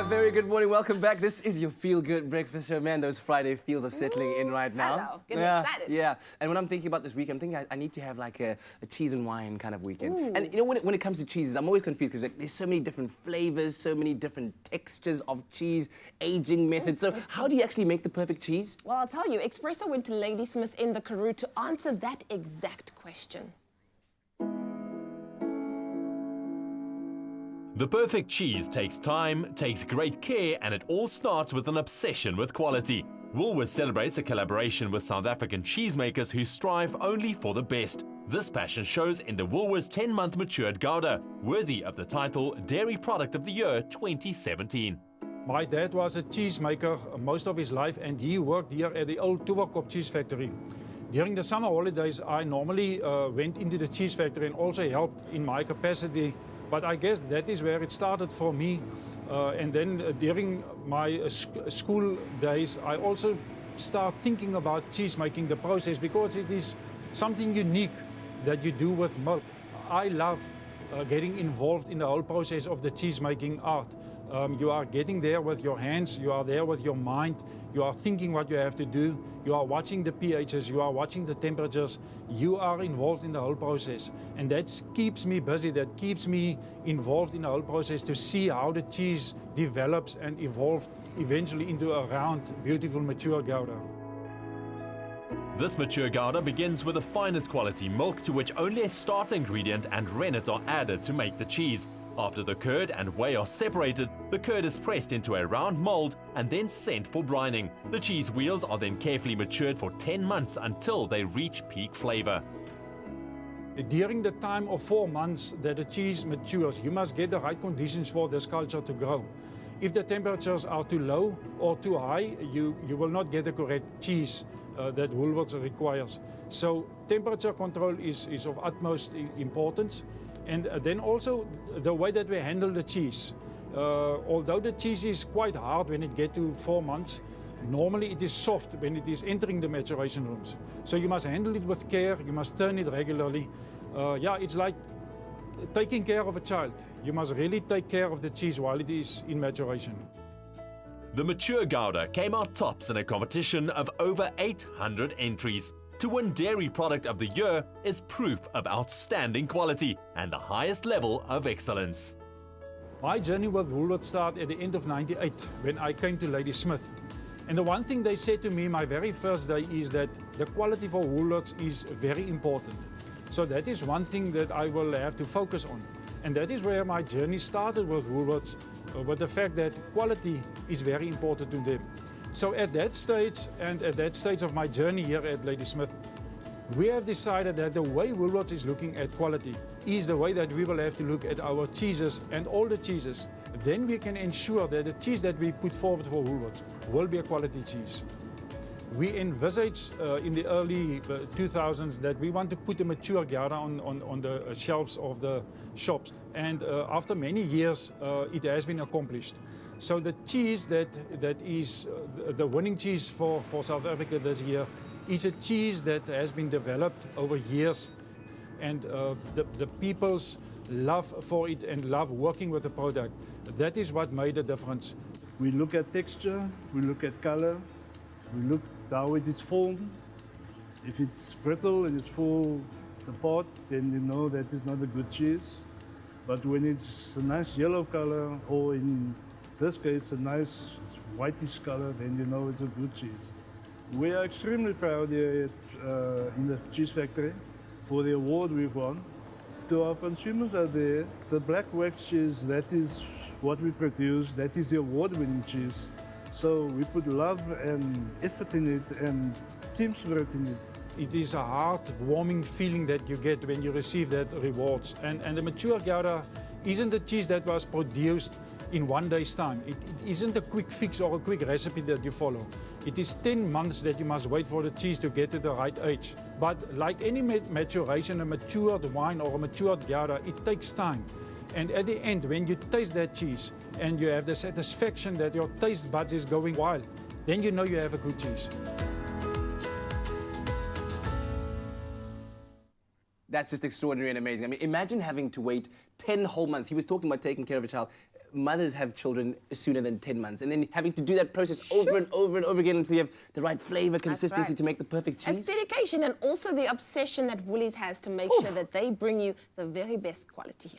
Very good morning. Welcome back. This is your feel-good breakfast show. Man, those Friday feels are settling in right now. Hello. Getting excited. Yeah. And when I'm thinking about this weekend, I'm thinking I need to have like a cheese and wine kind of weekend. Ooh. And you know, when it comes to cheeses, I'm always confused because there's so many different flavors, so many different textures of cheese, aging methods. So how do you actually make the perfect cheese? Well, I'll tell you, Expresso went to Ladismith in the Karoo to answer that exact question. The perfect cheese takes time, takes great care, and it all starts with an obsession with quality. Woolworths celebrates a collaboration with South African cheesemakers who strive only for the best. This passion shows in the Woolworths 10-month matured Gouda, worthy of the title Dairy Product of the Year 2017. My dad was a cheesemaker most of his life, and he worked here at the old Tuverkop cheese factory. During the summer holidays, I normally went into the cheese factory and also helped in my capacity. But I guess that is where it started for me. And then during my school days, I also start thinking about cheese making, the process, because it is something unique that you do with milk. I love getting involved in the whole process of the cheese making art. You are getting there with your hands, you are there with your mind, you are thinking what you have to do, you are watching the pHs, you are watching the temperatures, you are involved in the whole process. And that keeps me busy, that keeps me involved in the whole process to see how the cheese develops and evolves eventually into a round, beautiful, mature Gouda. This mature Gouda begins with the finest quality milk, to which only a start ingredient and rennet are added to make the cheese. After the curd and whey are separated, the curd is pressed into a round mold and then sent for brining. The cheese wheels are then carefully matured for 10 months until they reach peak flavor. During the time of 4 months that the cheese matures, you must get the right conditions for this culture to grow. If the temperatures are too low or too high, you will not get the correct cheese that Woolworths requires. So temperature control is of utmost importance. And then also the way that we handle the cheese. Although the cheese is quite hard when it gets to 4 months, normally it is soft when it is entering the maturation rooms. So you must handle it with care, you must turn it regularly. It's like taking care of a child. You must really take care of the cheese while it is in maturation. The mature Gouda came out tops in a competition of over 800 entries. To win Dairy Product of the Year is proof of outstanding quality and the highest level of excellence. My journey with Woolworths started at the end of '98 when I came to Ladismith. And the one thing they said to me my very first day is that the quality for Woolworths is very important. So that is one thing that I will have to focus on. And that is where my journey started with Woolworths, with the fact that quality is very important to them. So at that stage, and at that stage of my journey here at Ladismith, we have decided that the way Woolworths is looking at quality is the way that we will have to look at our cheeses and all the cheeses. Then we can ensure that the cheese that we put forward for Woolworths will be a quality cheese. We envisaged in the early 2000s that we want to put a mature Gouda on the shelves of the shops. And after many years, it has been accomplished. So the cheese that is the winning cheese for South Africa this year is a cheese that has been developed over years, and the people's love for it and love working with the product, that is what made the difference. We look at texture, we look at color, we look at how it is formed. If it's brittle and it's full apart, then you know that is not a good cheese. But when it's a nice yellow color, or in this case a nice whitish color, then you know it's a good cheese. We are extremely proud here in the cheese factory for the award we've won. To our consumers out there, the black wax cheese, that is what we produce, that is the award-winning cheese. So we put love and effort in it and team spirit in it. It is a heartwarming feeling that you get when you receive that rewards. And the mature Gouda isn't a cheese that was produced in 1 day's time. It isn't a quick fix or a quick recipe that you follow. It is 10 months that you must wait for the cheese to get to the right age. But like any maturation, a matured wine or a matured Gouda, it takes time. And at the end, when you taste that cheese and you have the satisfaction that your taste buds is going wild, then you know you have a good cheese. That's just extraordinary and amazing. I mean, imagine having to wait 10 whole months. He was talking about taking care of a child. Mothers have children sooner than 10 months, and then having to do that process over and over and over again until you have the right flavour, consistency right. to make the perfect cheese. It's dedication and also the obsession that Woolies has to make sure that they bring you the very best quality.